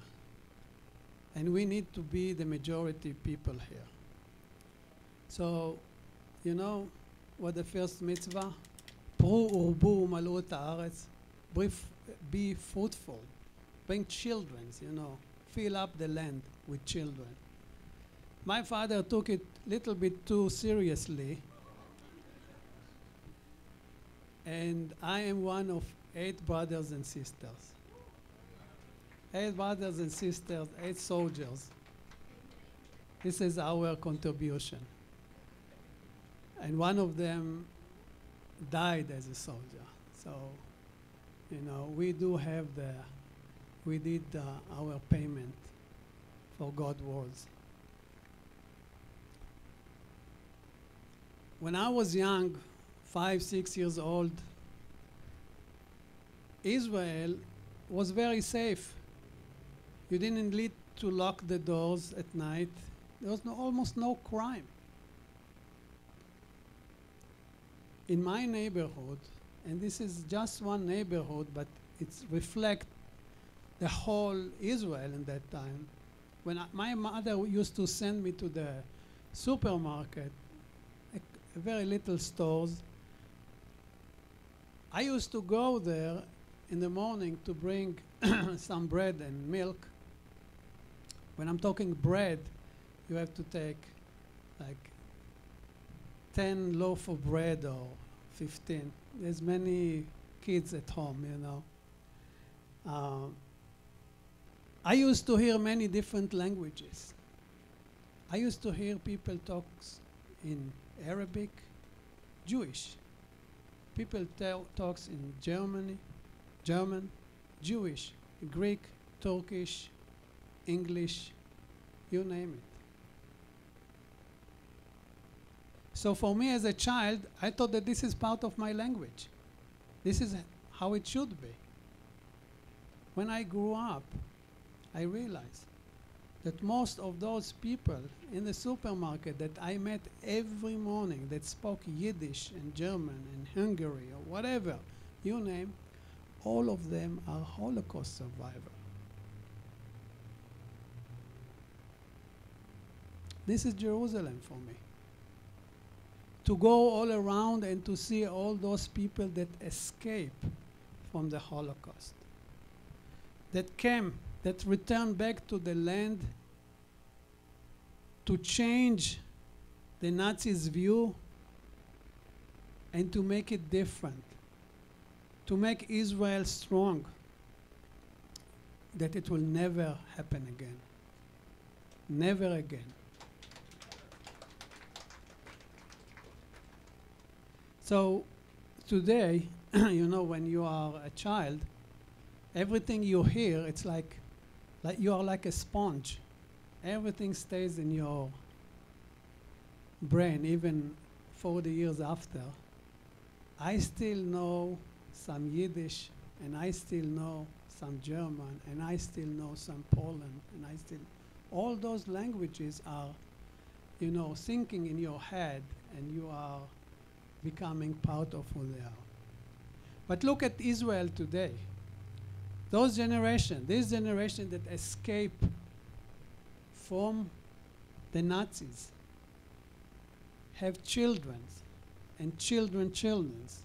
and we need to be the majority people here. So, you know what the first mitzvah? Pru urbu umalu et haaretz. Be fruitful. Bring children, you know. Fill up the land with children. My father took it a little bit too seriously, and I am one of 8 brothers and sisters. 8 brothers and sisters, 8 soldiers. This is our contribution. And one of them died as a soldier. So, you know, we do have we did our payment for God's words. When I was young, 5, 6 years old, Israel was very safe. You didn't need to lock the doors at night. There was almost no crime. In my neighborhood, and this is just one neighborhood, but it reflects the whole Israel in that time. When my mother used to send me to the supermarket, very little stores, I used to go there in the morning to bring some bread and milk. When I'm talking bread, you have to take like 10 loaf of bread or 15. There's many kids at home, you know. I used to hear many different languages. I used to hear people talk in Arabic, Jewish. People talks in German, Jewish, Greek, Turkish, English, you name it. So for me as a child, I thought that this is part of my language. This is how it should be. When I grew up, I realized that most of those people in the supermarket that I met every morning that spoke Yiddish and German and Hungary or whatever, you name, all of them are Holocaust survivors. This is Jerusalem for me. To go all around and to see all those people that escape from the Holocaust, that came, that returned back to the land to change the Nazis' view and to make it different, to make Israel strong, that it will never happen again. Never again. So today, you know, when you are a child, everything you hear, it's like you are like a sponge. Everything stays in your brain, even 40 years after. I still know some Yiddish, and I still know some German, and I still know some Poland, and I still, all those languages are, you know, sinking in your head, and you are becoming part of who they are. But look at Israel today. Those generations, this generation that escaped from the Nazis, have children and children's,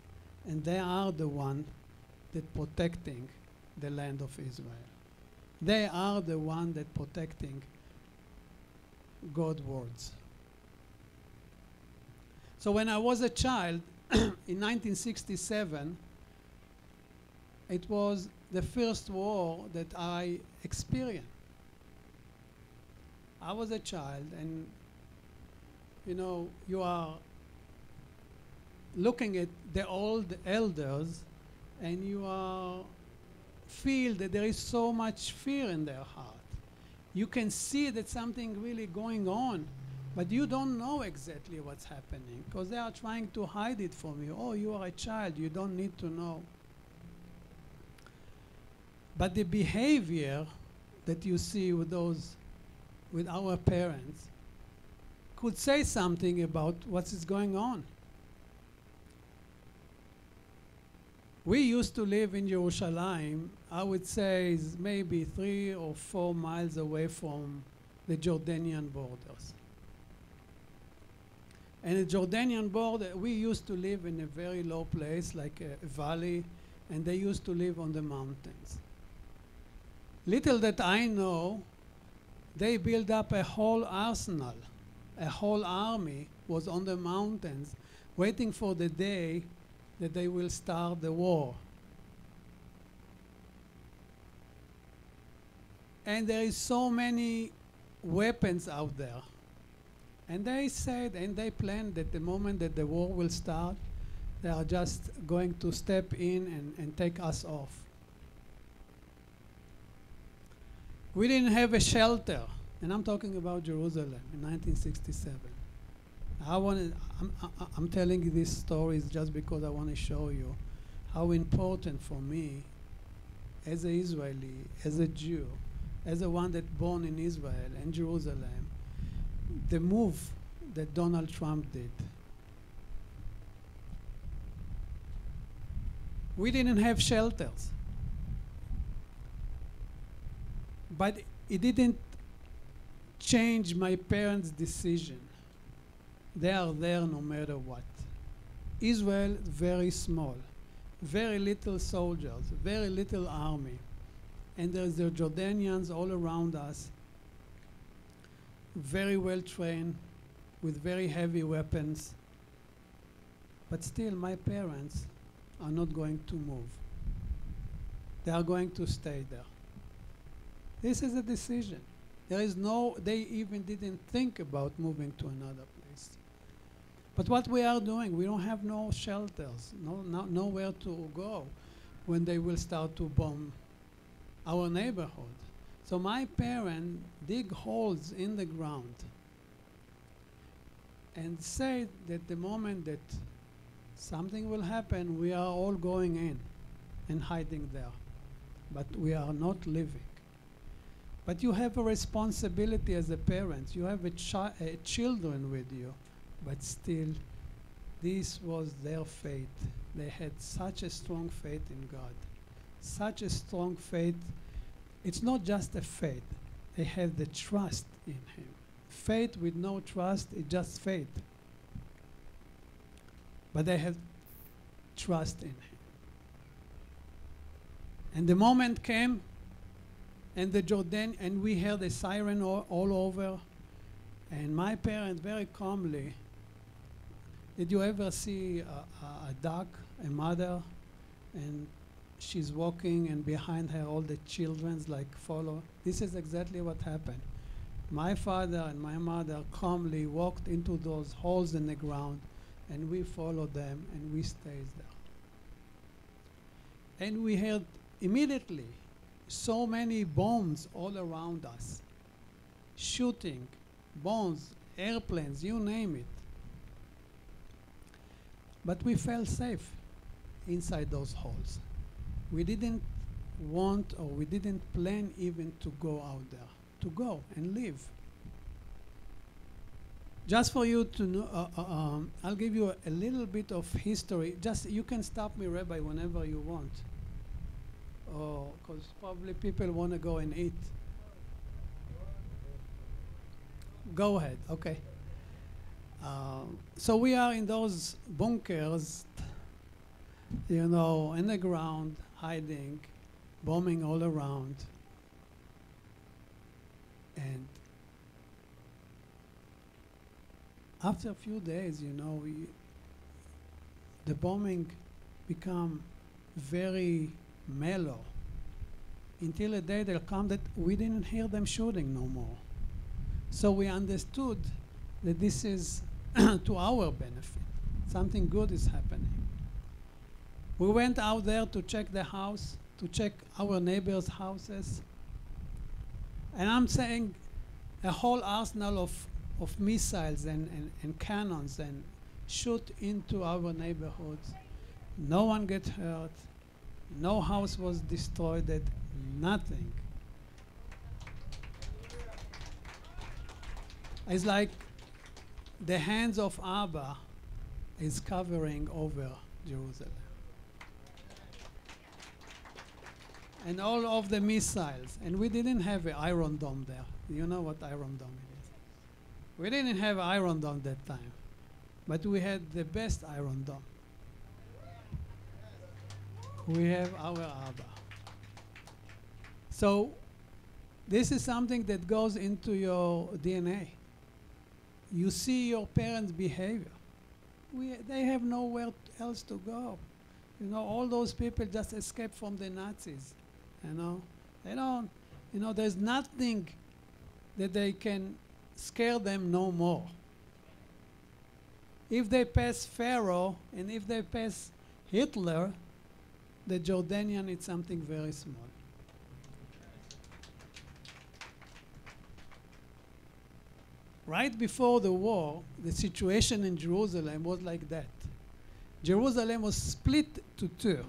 and they are the one that protecting the land of Israel. They are the one that protecting God's words. So when I was a child, in 1967, it was the first war that I experienced. I was a child, and you know, you are looking at the old elders, and you are feel that there is so much fear in their heart. You can see that something really going on, but you don't know exactly what's happening because they are trying to hide it from you. Oh, you are a child, you don't need to know. But the behavior that you see with our parents could say something about what is going on. We used to live in Jerusalem, I would say is maybe 3 or 4 miles away from the Jordanian borders. And the Jordanian border, we used to live in a very low place, like a valley, and they used to live on the mountains. Little that I know, they built up a whole arsenal. A whole army was on the mountains waiting for the day that they will start the war. And there is so many weapons out there. And they said, and they planned that the moment that the war will start, they are just going to step in and take us off. We didn't have a shelter, and I'm talking about Jerusalem in 1967. I'm telling you these stories just because I want to show you how important for me, as an Israeli, as a Jew, as a one that born in Israel and Jerusalem, the move that Donald Trump did. We didn't have shelters, but it didn't change my parents' decision. They are there no matter what. Israel, very small, very little soldiers, very little army. And there's the Jordanians all around us, very well trained, with very heavy weapons. But still, my parents are not going to move. They are going to stay there. This is a decision. There is no, they even didn't think about moving to another place. But what we are doing, we don't have no shelters, nowhere to go when they will start to bomb our neighborhood. So my parents dig holes in the ground and say that the moment that something will happen, we are all going in and hiding there. But we are not living. But you have a responsibility as a parent. You have children with you. But still, this was their faith. They had such a strong faith in God. Such a strong faith. It's not just a faith. They have the trust in Him. Faith with no trust is just faith. But they have trust in Him. And the moment came, and the Jordan, and we heard a siren all over, and my parents very calmly, did you ever see a duck, a mother, and she's walking and behind her all the children's like follow? This is exactly what happened. My father and my mother calmly walked into those holes in the ground, and we followed them and we stayed there. And we heard immediately so many bombs all around us, shooting, bombs, airplanes, you name it. But we felt safe inside those halls. We didn't want, or we didn't plan even to go out there, to go and live. Just for you to know, I'll give you a little bit of history. Just, you can stop me, Rabbi, whenever you want. Because probably people want to go and eat. Go ahead, okay. So we are in those bunkers, you know, in the ground, hiding, bombing all around. And after a few days, you know, the bombing become very mellow until a day they'll come that we didn't hear them shooting no more. So we understood that this is to our benefit. Something good is happening. We went out there to check the house, to check our neighbors' houses. And I'm saying a whole arsenal of missiles and cannons and shoot into our neighborhoods. No one get hurt. No house was destroyed, nothing. It's like the hands of Abba is covering over Jerusalem. And all of the missiles. And we didn't have an Iron Dome there. You know what Iron Dome is. We didn't have Iron Dome that time. But we had the best Iron Dome. We have our Abba. So this is something that goes into your DNA. You see your parents' behavior. They have nowhere else to go. You know, all those people just escaped from the Nazis. You know, they don't, you know, there's nothing that they can scare them no more. If they pass Pharaoh and if they pass Hitler, the Jordanian is something very small. Right before the war, the situation in Jerusalem was like that. Jerusalem was split to two.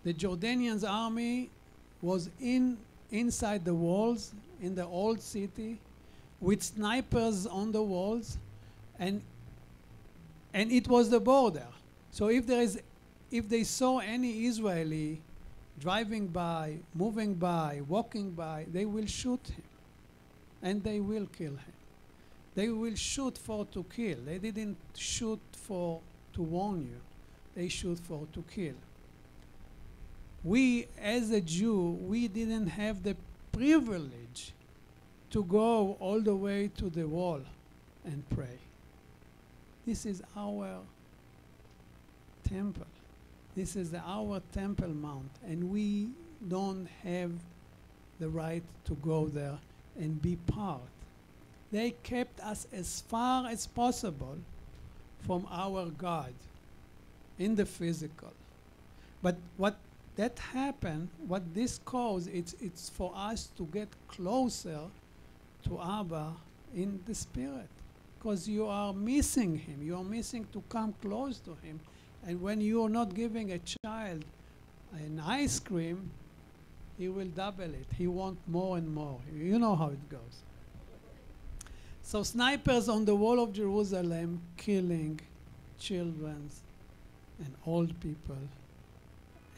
The Jordanians' army was inside the walls in the old city with snipers on the walls, and it was the border. So if they saw any Israeli driving by, moving by, walking by, they will shoot him, and they will kill him. They will shoot for to kill. They didn't shoot for to warn you. They shoot for to kill. We, as a Jew, we didn't have the privilege to go all the way to the wall and pray. This is our temple. This is our Temple Mount, and we don't have the right to go there and be part. They kept us as far as possible from our God in the physical. But what that happened, what this caused, it's for us to get closer to Abba in the spirit. Because you are missing him. You are missing to come close to him. And when you are not giving a child an ice cream, he will double it. He wants more and more. You know how it goes. So snipers on the wall of Jerusalem killing children and old people,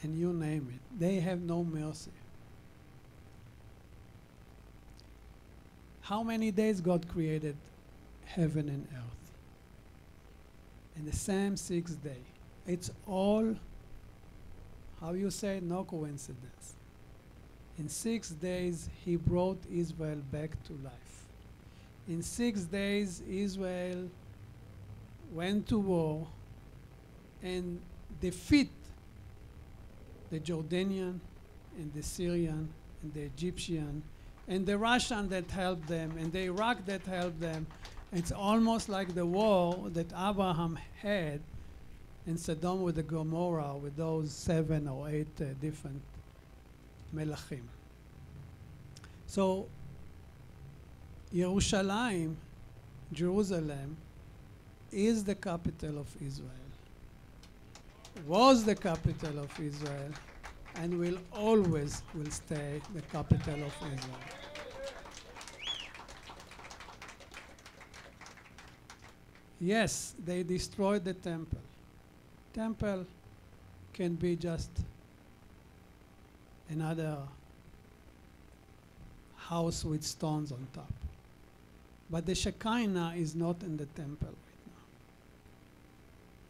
and you name it. They have no mercy. How many days God created heaven and earth? In the same 6th day. It's all, how you say, no coincidence. In 6 days, he brought Israel back to life. In 6 days, Israel went to war and defeat the Jordanian and the Syrian and the Egyptian and the Russian that helped them and the Iraq that helped them. It's almost like the war that Abraham had and Sodom with the Gomorrah, with those 7 or 8 different melachim. So Yerushalayim, Jerusalem, is the capital of Israel, was the capital of Israel, and will always stay the capital of Israel. Yes, they destroyed the temple. Temple can be just another house with stones on top. But the Shekinah is not in the temple right now.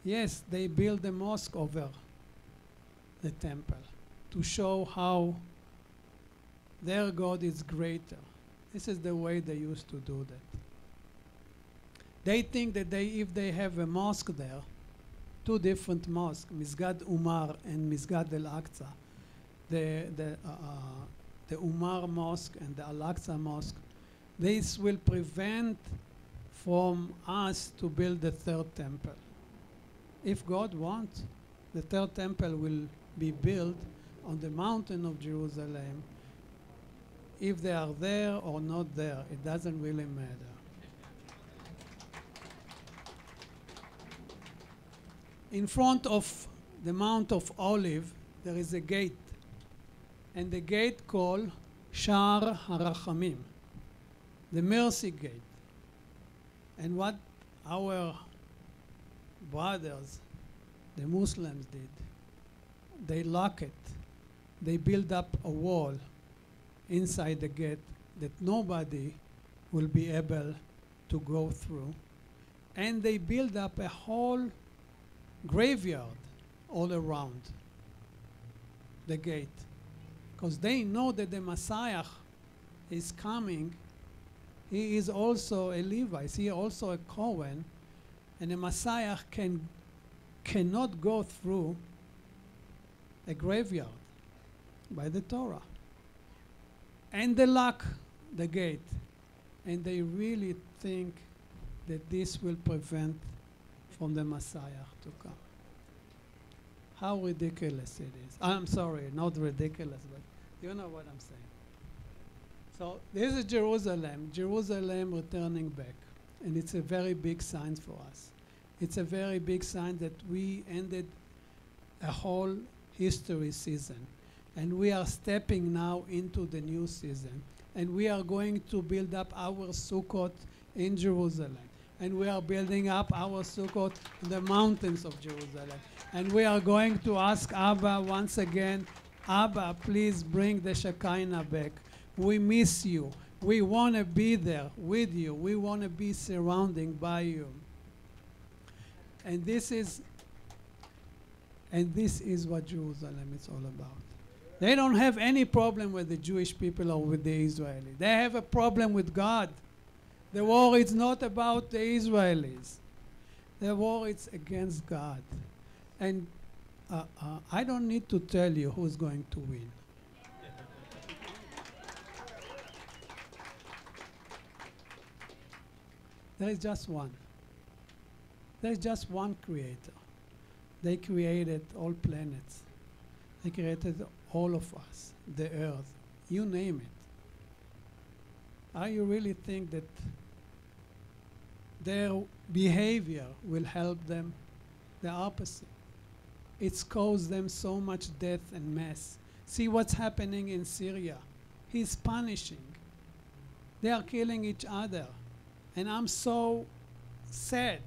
Yes, they built a mosque over the temple to show how their God is greater. This is the way they used to do that. They think that if they have a mosque there, 2 different mosques, Misgad Umar and Misgad Al-Aqsa, the Umar Mosque and the Al-Aqsa Mosque, this will prevent from us to build the 3rd temple. If God wants, the 3rd temple will be built on the mountain of Jerusalem. If they are there or not there, it doesn't really matter. In front of the Mount of Olive, there is a gate, and the gate called Shar HaRachamim, the mercy gate. And what our brothers, the Muslims, did, they lock it. They build up a wall inside the gate that nobody will be able to go through. And they build up a whole graveyard all around the gate, because they know that the Messiah is coming. He is also a Levite. He is also a Cohen, and the Messiah cannot go through a graveyard by the Torah. And they lock the gate, and they really think that this will prevent from the Messiah to come. How ridiculous it is. I'm sorry, not ridiculous, but you know what I'm saying. So this is Jerusalem, Jerusalem returning back. And it's a very big sign for us. It's a very big sign that we ended a whole history season. And we are stepping now into the new season. And we are going to build up our Sukkot in Jerusalem. And we are building up our Sukkot in the mountains of Jerusalem. And we are going to ask Abba once again, Abba, please bring the Shekinah back. We miss you. We want to be there with you. We want to be surrounded by you. And this is what Jerusalem is all about. They don't have any problem with the Jewish people or with the Israelis. They have a problem with God. The war is not about the Israelis. The war is against God. And I don't need to tell you who's going to win. There is just one. There is just one creator. They created all planets. They created all of us, the earth, you name it. Are you really think that their behavior will help them? The opposite. It's caused them so much death and mess. See what's happening in Syria. He's punishing. They are killing each other. And I'm so sad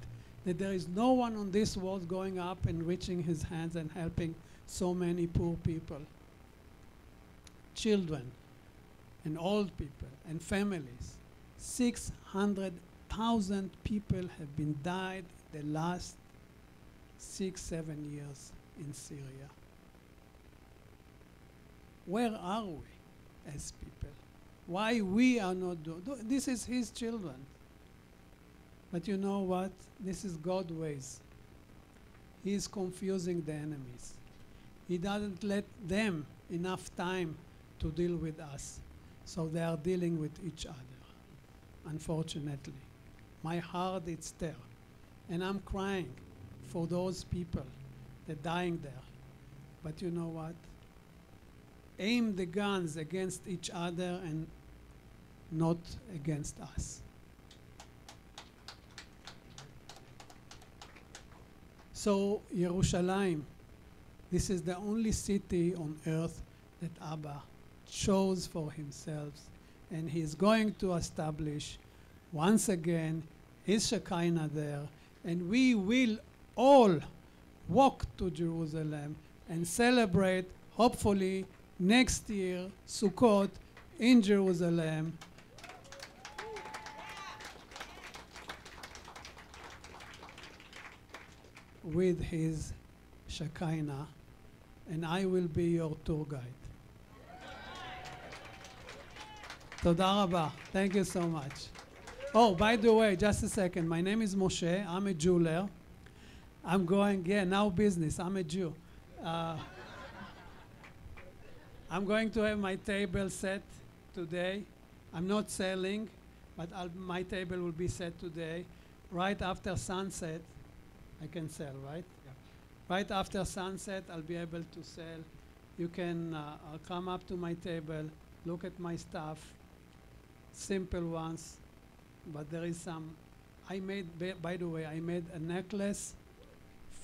that there is no one on this world going up and reaching his hands and helping so many poor people. Children and old people and families. 600,000 people have been died the last 6-7 years in Syria. Where are we as people? Why we are not doing this? Is his children. But you know what? This is God's ways. He is confusing the enemies. He doesn't let them enough time to deal with us. So they are dealing with each other, unfortunately. My heart is there. And I'm crying for those people they're dying there. But you know what? Aim the guns against each other and not against us. So, Yerushalayim, this is the only city on earth that Abba chose for himself, and he's going to establish once again his Shekinah there, and we will all walk to Jerusalem and celebrate, hopefully, next year, Sukkot in Jerusalem. With his Shekinah, and I will be your tour guide. Toda rabba. Thank you so much. Oh, by the way, just a second. My name is Moshe. I'm a jeweler. I'm going, now business. I'm a Jew. I'm going to have my table set today. I'm not selling, but my table will be set today. Right after sunset, I can sell, right? Yeah. Right after sunset, I'll be able to sell. You can come up to my table, look at my stuff, simple ones, but there is some. I made, by the way, I made a necklace.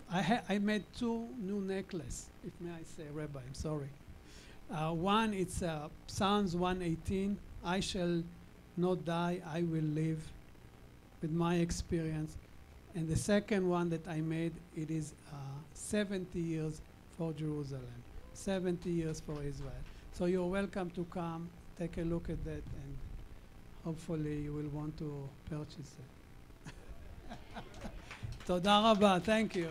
I made 2 new necklaces, if may I say, Rabbi, I'm sorry. One, it's Psalms 118, I shall not die, I will live, with my experience. And the second one that I made, it is 70 years for Jerusalem, 70 years for Israel. So you're welcome to come, take a look at that, and hopefully you will want to purchase it. Toda rabba, thank you.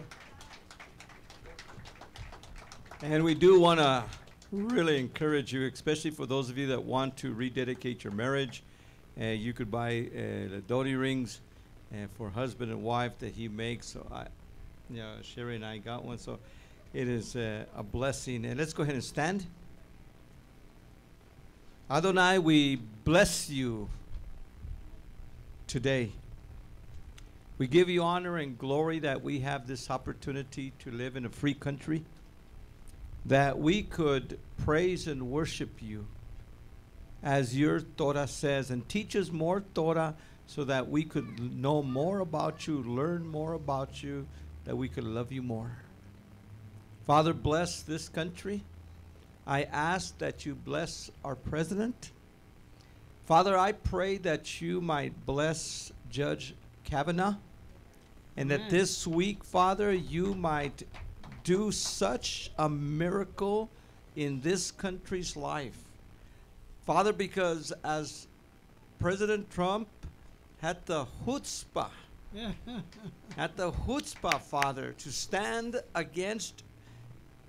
And we do want to really encourage you, especially for those of you that want to rededicate your marriage. You could buy the Dodi rings for husband and wife that he makes. So Sherry and I got one. So it is a blessing. And let's go ahead and stand. Adonai, we bless you today. We give you honor and glory that we have this opportunity to live in a free country, that we could praise and worship you as your Torah says, and teach us more Torah so that we could know more about you, learn more about you, that we could love you more. Father, bless this country. I ask that you bless our president. Father, I pray that you might bless Judge Kavanaugh, and that this week, Father, you might do such a miracle in this country's life. Father, because as President Trump had the chutzpah, Father, to stand against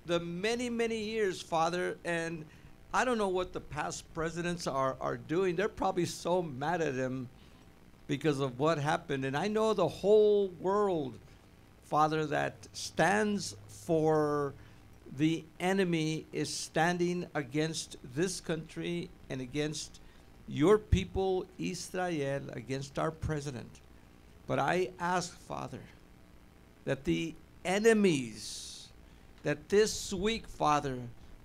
the many, many years, Father, and I don't know what the past presidents are doing. They're probably so mad at him because of what happened. And I know the whole world, Father, that stands for the enemy is standing against this country and against your people, Israel, against our president. But I ask, Father, that the enemies, that this week, Father,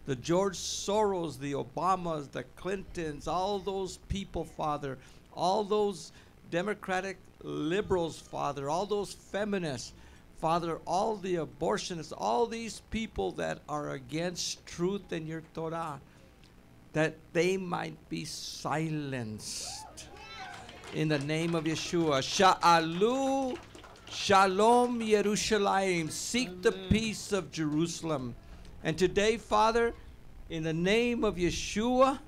the George Soros, the Obamas, the Clintons, all those people, Father, all those Democratic liberals, Father, all those feminists, Father, all the abortionists, all these people that are against truth and your Torah, that they might be silenced. In the name of Yeshua. Sha'alu Shalom Yerushalayim. Seek the peace of Jerusalem. And today, Father, in the name of Yeshua,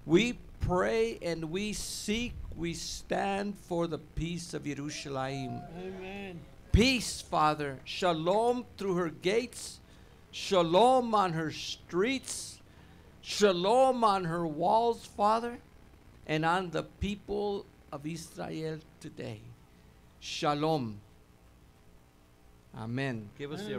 we pray and we seek, we stand for the peace of Yerushalayim. Amen. Peace, Father. Shalom through her gates. Shalom on her streets. Shalom on her walls, Father. And on the people of Israel today. Shalom. Amen. Give us the